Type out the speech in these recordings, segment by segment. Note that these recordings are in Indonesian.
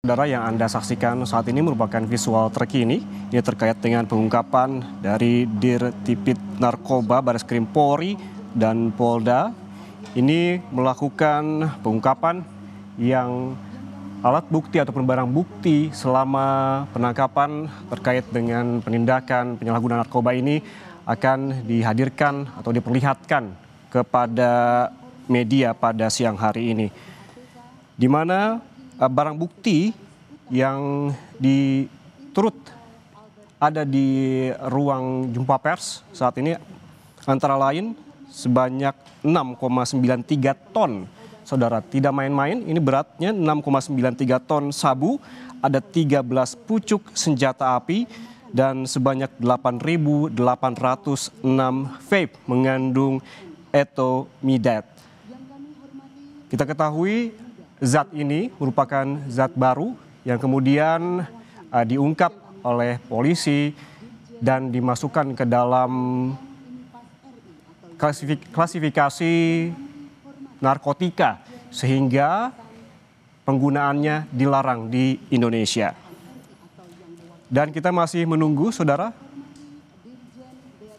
Saudara, yang Anda saksikan saat ini merupakan visual terkini. Ini terkait dengan pengungkapan dari Dirtipid Narkoba Bareskrim Polri dan Polda. Ini melakukan pengungkapan yang alat bukti ataupun barang bukti selama penangkapan terkait dengan penindakan penyalahgunaan narkoba ini akan dihadirkan atau diperlihatkan kepada media pada siang hari ini. Di mana barang bukti yang turut ada di ruang jumpa pers saat ini antara lain sebanyak 6,93 ton. Saudara, tidak main-main, ini beratnya 6,93 ton sabu, ada 13 pucuk senjata api, dan sebanyak 8.806 vape mengandung ethylmidate. Kita ketahui zat ini merupakan zat baru yang kemudian diungkap oleh polisi dan dimasukkan ke dalam klasifikasi narkotika sehingga penggunaannya dilarang di Indonesia. Dan kita masih menunggu, saudara,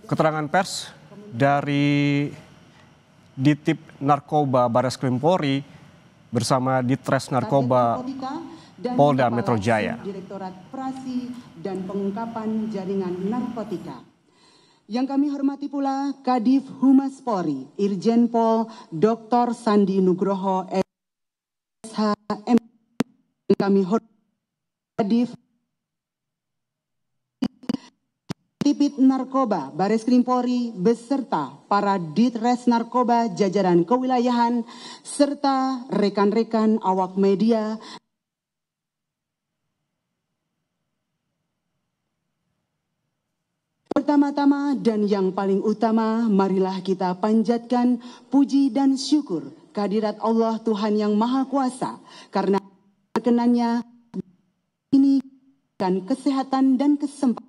keterangan pers dari Ditip Narkoba Bareskrim Polri bersama Ditres Narkoba Polda Metro Jaya. Direktorat Operasi dan Pengungkapan Jaringan Narkotika. Yang kami hormati pula Kadif Humas Polri, Irjen Pol Dr. Sandi Nugroho SHM. Kami hormati Kadif Tipid Narkoba Bareskrim Polri beserta para Ditres Narkoba jajaran kewilayahan serta rekan-rekan awak media. Pertama-tama dan yang paling utama, marilah kita panjatkan puji dan syukur kehadirat Allah Tuhan yang Maha Kuasa karena berkenannya ini dan kesehatan dan kesempatan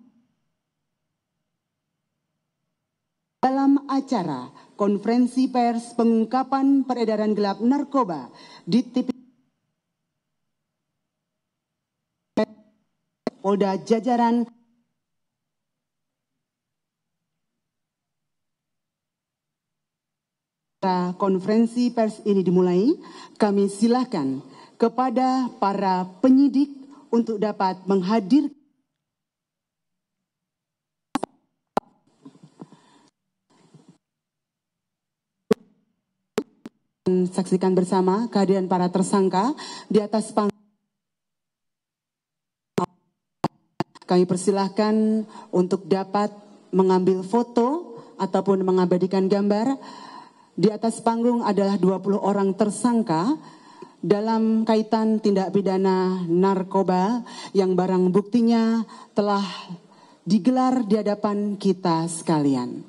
dalam acara konferensi pers pengungkapan peredaran gelap narkoba di TV Polda jajaran. Konferensi pers ini dimulai, kami silakan kepada para penyidik untuk dapat menghadirkan. Saksikan bersama kehadiran para tersangka di atas panggung. Kami persilahkan untuk dapat mengambil foto ataupun mengabadikan gambar. Di atas panggung adalah 20 orang tersangka dalam kaitan tindak pidana narkoba yang barang buktinya telah digelar di hadapan kita sekalian.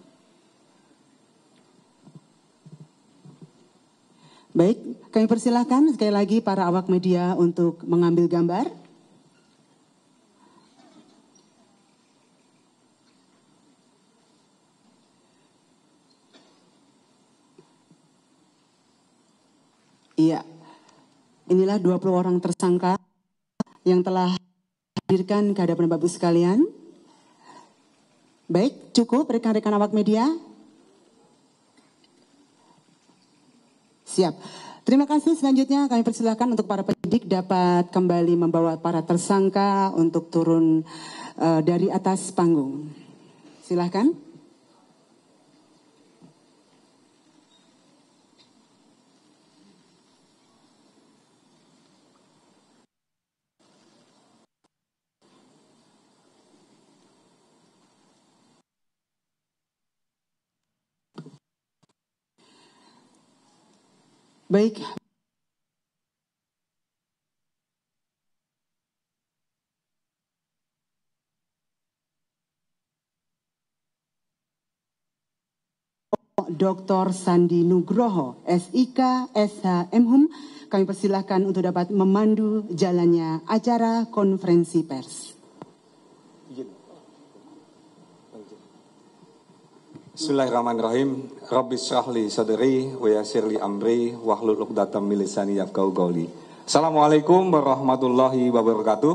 Baik, kami persilahkan sekali lagi para awak media untuk mengambil gambar. Iya, inilah 20 orang tersangka yang telah hadirkan ke hadapan Bapak Ibu sekalian. Baik, cukup rekan-rekan awak media. Siap. Terima kasih. Selanjutnya kami persilakan untuk para penyidik dapat kembali membawa para tersangka untuk turun dari atas panggung. Silakan. Baik. Dr. Sandi Nugroho, SIK, SHM, kami persilahkan untuk dapat memandu jalannya acara konferensi pers. Bismillahirrahmanirrahim. Rabbi syrah li sadri wa yassir li amri wahlul 'uqdatam min lisani yafqahu qawli. Assalamualaikum warahmatullahi wabarakatuh.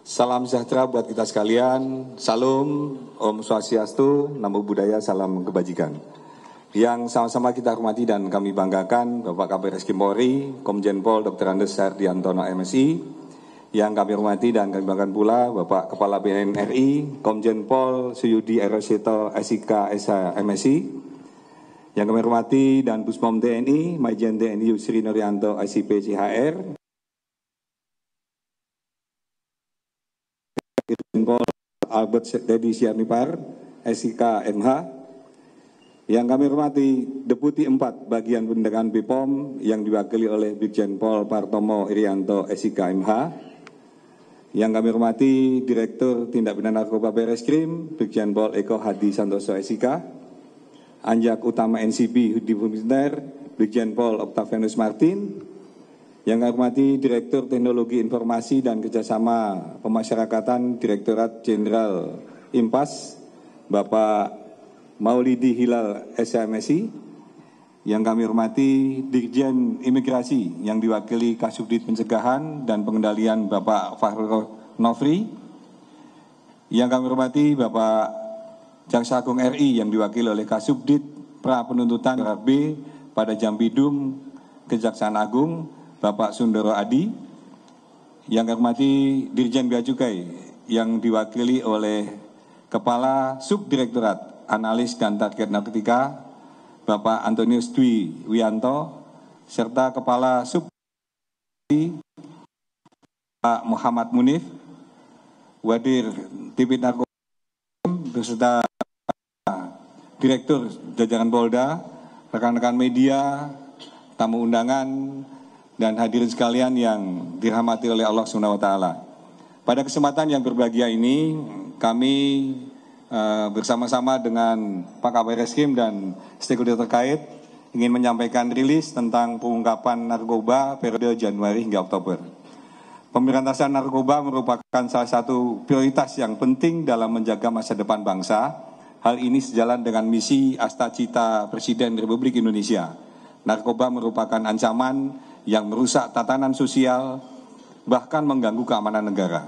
Salam sejahtera buat kita sekalian. Salam, Om Swastiastu, Namo Buddhaya, salam kebajikan. Yang sama-sama kita hormati dan kami banggakan Bapak Kabar Reskrim Polri, Komjen Pol Dr. Andes Sardiantono MSI. Yang kami hormati dan kami banggakan pula Bapak Kepala BNN RI, Komjen Pol Suyudi Eroseto SIK SH MSI. Yang kami hormati dan Puspom TNI, Majen TNI Yusri Nuryanto ICP CHR, Irjen Pol Albert Dedi Sianipar SIK MH. Yang kami hormati Deputi 4 Bagian Penindakan BPOM yang diwakili oleh Brigjen Pol Partomo Irianto SIK MH. Yang kami hormati Direktur Tindak Pidana Narkoba Barreskrim Brigjen Pol Eko Hadi Santoso SIK. Anjak Utama NCB Hudi Bumisner, Brigjen Pol Octavianus Martin. Yang kami hormati Direktur Teknologi Informasi dan Kerjasama Pemasyarakatan Direktorat Jenderal Impas, Bapak Maulidi Hilal SMSI. Yang kami hormati Dirjen Imigrasi yang diwakili Kasubdit Pencegahan dan Pengendalian Bapak Fahrul Nofri. Yang kami hormati Bapak Jaksa Agung RI yang diwakili oleh Kasubdit Pra Penuntutan B pada Jambidum Kejaksaan Agung, Bapak Sundoro Adi. Yang kami hormati Dirjen Bea Cukai yang diwakili oleh Kepala Subdirektorat Analis dan Target Narkotika, Bapak Antonius Dwi Wianto, serta Kepala Sub Pak Muhammad Munif, Wadir Tipit Narkoba beserta Direktur Jajaran Polda, rekan-rekan media, tamu undangan, dan hadirin sekalian yang dirahmati oleh Allah SWT. Pada kesempatan yang berbahagia ini, kami bersama-sama dengan Pak Kabar Reskrim dan stakeholder terkait ingin menyampaikan rilis tentang pengungkapan narkoba periode Januari hingga Oktober. Pemberantasan narkoba merupakan salah satu prioritas yang penting dalam menjaga masa depan bangsa. Hal ini sejalan dengan misi Astacita Presiden Republik Indonesia. Narkoba merupakan ancaman yang merusak tatanan sosial, bahkan mengganggu keamanan negara.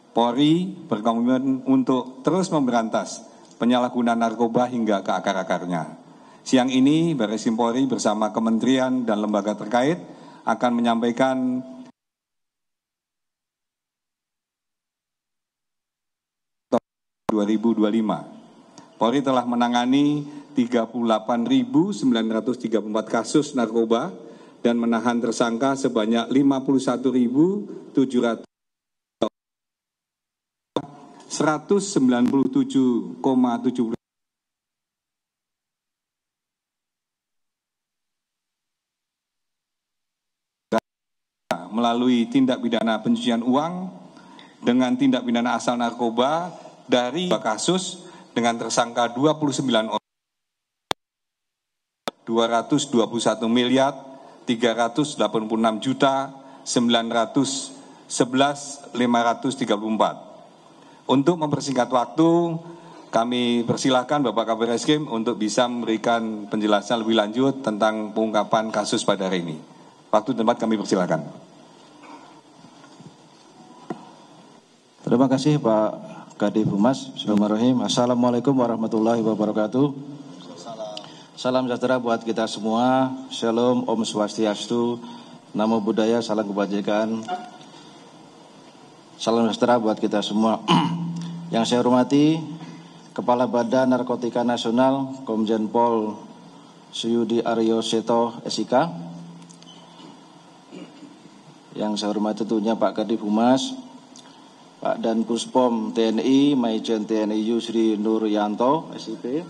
Polri berkomitmen untuk terus memberantas penyalahgunaan narkoba hingga ke akar-akarnya. Siang ini, Barreskrim Polri bersama kementerian dan lembaga terkait akan menyampaikan 2025. Polri telah menangani 38.934 kasus narkoba dan menahan tersangka sebanyak 51.700 197,7 melalui tindak pidana pencucian uang dengan tindak pidana asal narkoba dari kasus dengan tersangka 29 orang, 221 miliar 386 juta 911.534. Untuk mempersingkat waktu, kami persilakan Bapak Kabar Reskrim untuk bisa memberikan penjelasan lebih lanjut tentang pengungkapan kasus pada hari ini. Waktu dan tempat kami persilakan. Terima kasih Pak Kadif Humas. Bismillahirrahmanirrahim. Assalamualaikum warahmatullahi wabarakatuh. Salam sejahtera buat kita semua. Shalom, Om Swastiastu, Namo Buddhaya, salam kebajikan. Salam sejahtera buat kita semua. Yang saya hormati Kepala Badan Narkotika Nasional Komjen Pol Suyudi Aryo Seto SIK. Yang saya hormati tentunya Pak Kadif Humas, Pak Dan Puspom TNI, Majen TNI Yusri Nuryanto SIP.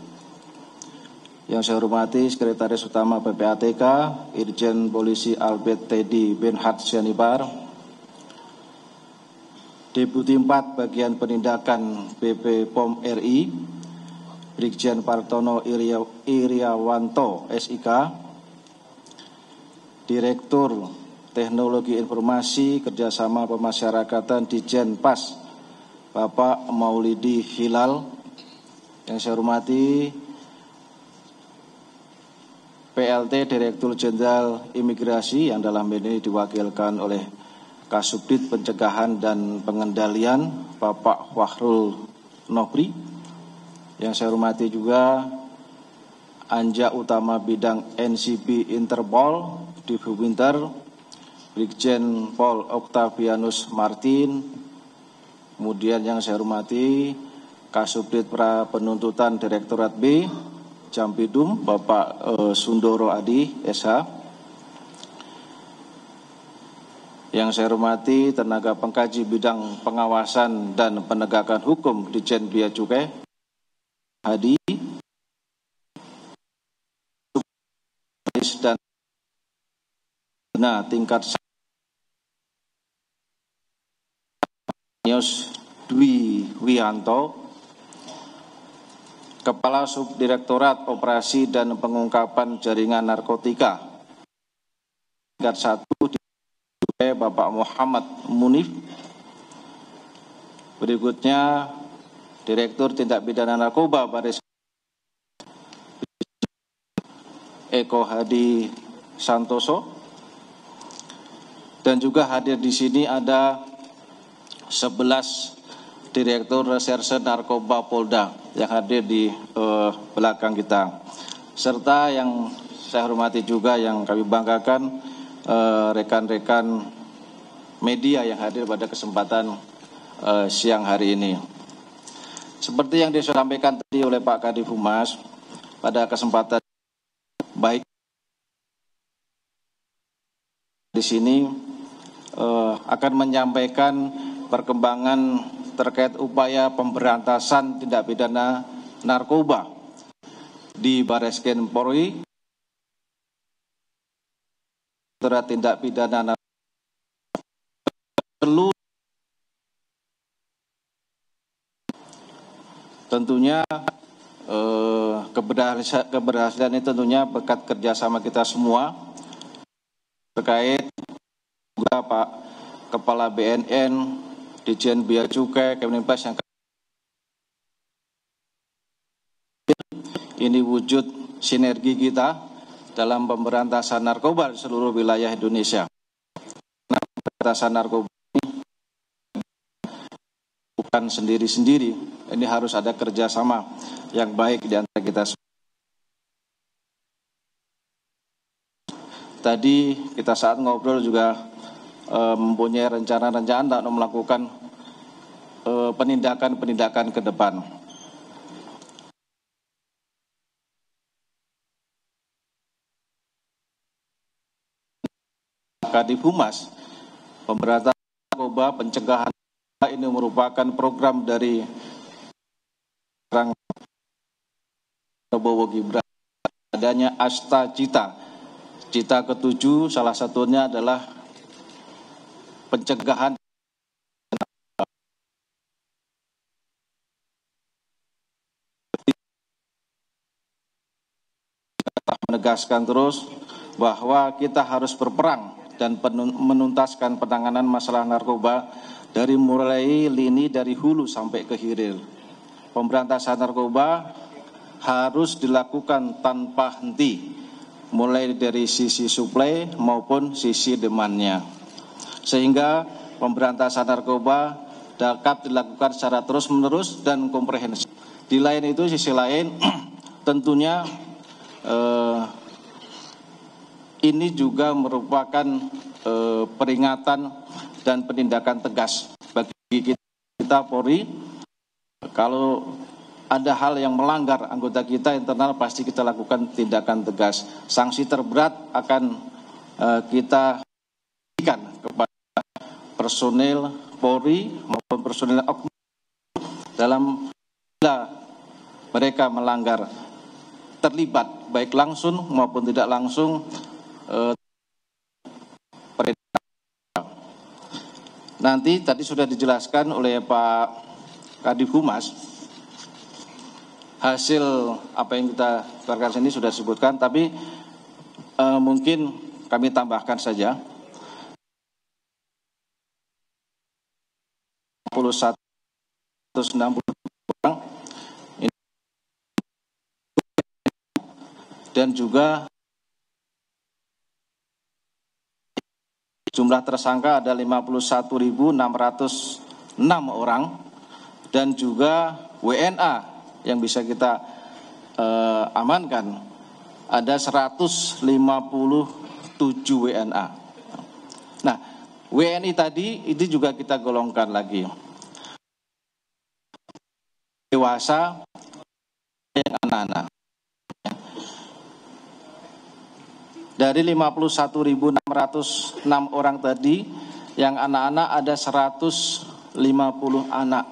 Yang saya hormati Sekretaris Utama PPATK Irjen Polisi Albert Teddy Benhad Sianipar, Deputi 4 Bagian Penindakan BPOM RI Brigjen Partono Iriawanto SIK, Direktur Teknologi Informasi Kerjasama Pemasyarakatan Dijen Pas Bapak Maulidi Hilal. Yang saya hormati PLT Direktur Jenderal Imigrasi yang dalam ini diwakilkan oleh Kasubdit Pencegahan dan Pengendalian Bapak Wahrul Nopri. Yang saya hormati juga Anja Utama Bidang NCB Interpol Divu Winter, Brigjen Pol Octavianus Martin. Kemudian yang saya hormati Kasubdit Pra Penuntutan Direktorat B Jampidum Bapak Sundoro Adi SH. Yang saya hormati tenaga pengkaji bidang pengawasan dan penegakan hukum Ditjen Bea Cukai Hadi dan tingkat Dwi Wianto, Kepala Subdirektorat Operasi dan Pengungkapan Jaringan Narkotika tingkat 1 Bapak Muhammad Munif. Berikutnya Direktur Tindak Pidana Narkoba Baris Eko Hadi Santoso. Dan juga hadir di sini ada 11 Direktur Reserse Narkoba Polda yang hadir di belakang kita. Serta yang saya hormati juga yang kami banggakan rekan-rekan media yang hadir pada kesempatan siang hari ini. Seperti yang disampaikan tadi oleh Pak Kadif Humas, pada kesempatan baik di sini akan menyampaikan perkembangan terkait upaya pemberantasan tindak pidana narkoba di Bareskrim Polri, tindak pidana perlu tentunya keberhasilan ini tentunya berkat kerjasama kita semua terkait juga Pak Kepala BNN, Ditjen Bea Cukai, Kemenpas yang ini wujud sinergi kita dalam pemberantasan narkoba di seluruh wilayah Indonesia. Nah, pemberantasan narkoba ini bukan sendiri-sendiri, ini harus ada kerjasama yang baik di antara kita semua. Tadi kita saat ngobrol juga mempunyai rencana-rencana untuk melakukan penindakan-penindakan ke depan. Kadif Humas, pemberantasan narkoba, pencegahan ini merupakan program dari Prabowo Gibran. Adanya Asta Cita. Cita ke-7 salah satunya adalah pencegahan menegaskan terus bahwa kita harus berperang dan menuntaskan penanganan masalah narkoba dari mulai lini dari hulu sampai ke hilir. Pemberantasan narkoba harus dilakukan tanpa henti, mulai dari sisi suplai maupun sisi demandnya. Sehingga pemberantasan narkoba dapat dilakukan secara terus-menerus dan komprehensif. Di lain itu, sisi lain tentunya ini juga merupakan peringatan dan penindakan tegas bagi kita Polri. Kalau ada hal yang melanggar anggota kita internal, pasti kita lakukan tindakan tegas. Sanksi terberat akan kita berikan kepada personil Polri maupun personil oknum dalam bila mereka melanggar, terlibat baik langsung maupun tidak langsung nanti tadi sudah dijelaskan oleh Pak Kadif Humas, hasil apa yang kita keluarkan sini sudah disebutkan, tapi mungkin kami tambahkan saja. 160 orang dan juga jumlah tersangka ada 51.606 orang, dan juga WNA yang bisa kita amankan ada 157 WNA. Nah, WNI tadi itu juga kita golongkan lagi. Dewasa yang anak-anak. Dari 51.606 orang tadi, yang anak-anak ada 150 anak.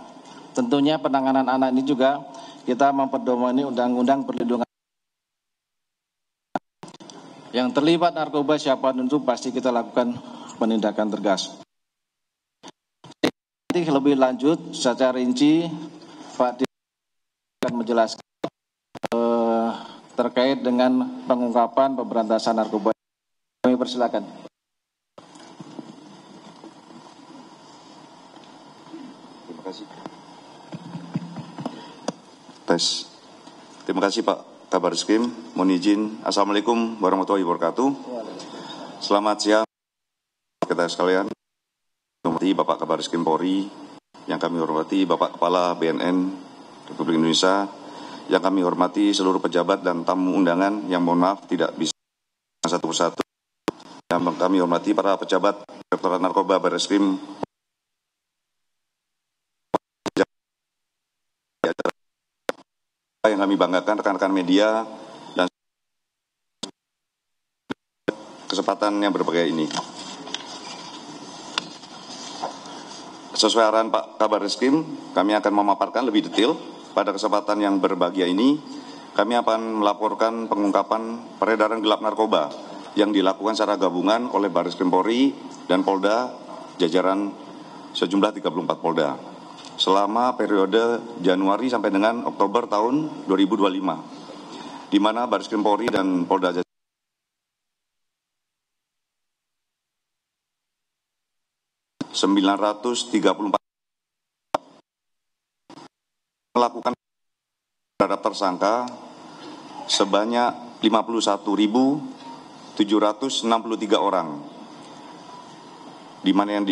Tentunya penanganan anak ini juga kita memperdomani Undang-Undang Perlindungan. Yang terlibat narkoba siapa tentu pasti kita lakukan penindakan tegas. Nanti lebih lanjut secara rinci Pak akan menjelaskan terkait dengan pengungkapan pemberantasan narkoba. Kami persilakan. Terima kasih. Tes. Terima kasih Pak Kabar Eskrim. Mohon izin. Assalamualaikum warahmatullahi wabarakatuh. Selamat siang kita sekalian. Hormati Bapak Kabar Eskrim Polri, yang kami hormati Bapak Kepala BNN Republik Indonesia, yang kami hormati seluruh pejabat dan tamu undangan yang mohon maaf tidak bisa satu persatu, yang kami hormati para pejabat Direktorat Narkoba Barreskrim, yang kami banggakan rekan-rekan media dan kesempatan yang berbagai ini. Sesuai arahan Pak Kabar Eskrim, kami akan memaparkan lebih detail. Pada kesempatan yang berbahagia ini, kami akan melaporkan pengungkapan peredaran gelap narkoba yang dilakukan secara gabungan oleh Barreskrim Polri dan Polda jajaran sejumlah 34 Polda selama periode Januari sampai dengan Oktober tahun 2025, di mana Barreskrim Polri dan Polda jajaran 934 melakukan terhadap tersangka sebanyak 51.763 orang, di mana yang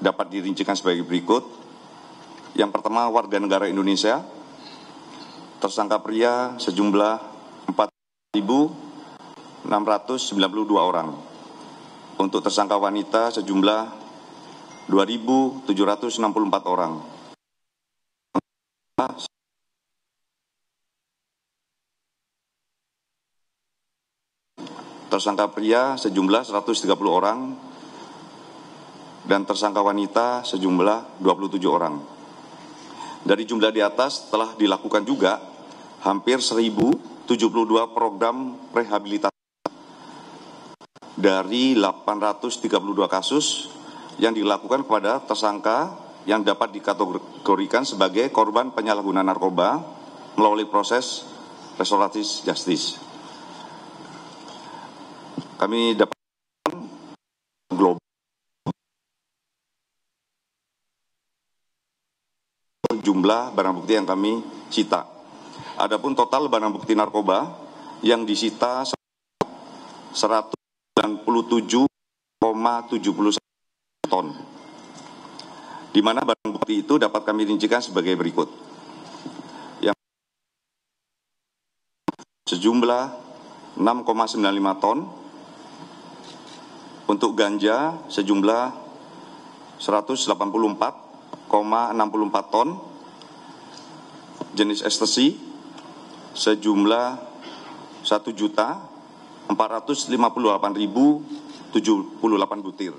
dapat dirincikan sebagai berikut. Yang pertama, warga negara Indonesia, tersangka pria sejumlah 4.692 orang. Untuk tersangka wanita sejumlah 2.764 orang. Tersangka pria sejumlah 130 orang dan tersangka wanita sejumlah 27 orang. Dari jumlah di atas telah dilakukan juga hampir 1.072 program rehabilitasi dari 832 kasus yang dilakukan kepada tersangka yang dapat dikategorikan sebagai korban penyalahgunaan narkoba melalui proses restoratif justice. Kami dapat global jumlah barang bukti yang kami sita. Adapun total barang bukti narkoba yang disita 197,71 ton. Di mana barang bukti itu dapat kami rincikan sebagai berikut. Yang sejumlah 6,95 ton, untuk ganja sejumlah 184,64 ton, jenis ekstasi sejumlah 1.458.078 butir.